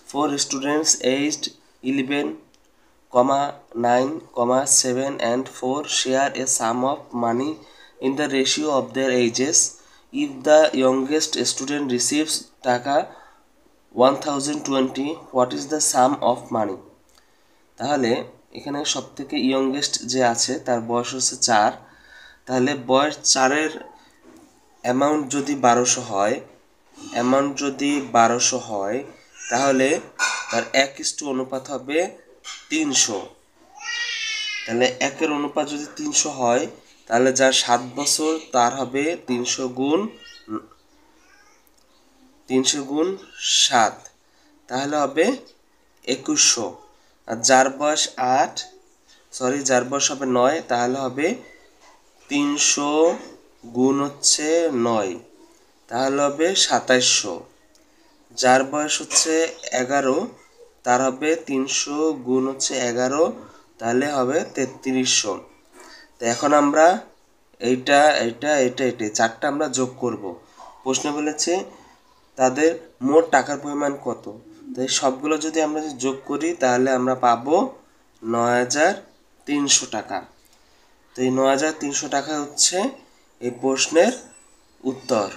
4 students aged 11, 9, 7 and 4 share a sum of money in the ratio of their ages. If the youngest student receives টাকা 1020, what is the sum of money? তাহলে এখানে সবথেকে youngest যে আছে তার বয়স হচ্ছে 4। তাহলে বয়স 4-এর অ্যামাউন্ট যদি 1200 হয় তাহলে তার 1:1 অনুপাত হবে 300। তাহলে 1-এর অনুপাত যদি 300 হয় তাহলে যার 7 বছর তার হবে 300 গুণ 7, তাহলে হবে 2100। আর যার বয়স হবে 9, তাহলে হবে 300 গুণ 9, তাহলে হবে 2700। যার বয়স হচ্ছে 11, তার হবে 300 গুণ 11, তাহলে হবে 3300। তো এখন আমরা এইটা চারটা আমরা যোগ করব। প্রশ্ন বলেছে তাদের মোট টাকার পরিমাণ কত। তো এই সবগুলো যদি আমরা যোগ করি তাহলে আমরা পাবো 9300 টাকা। তো এই 9300 টাকা হচ্ছে এই প্রশ্নের উত্তর।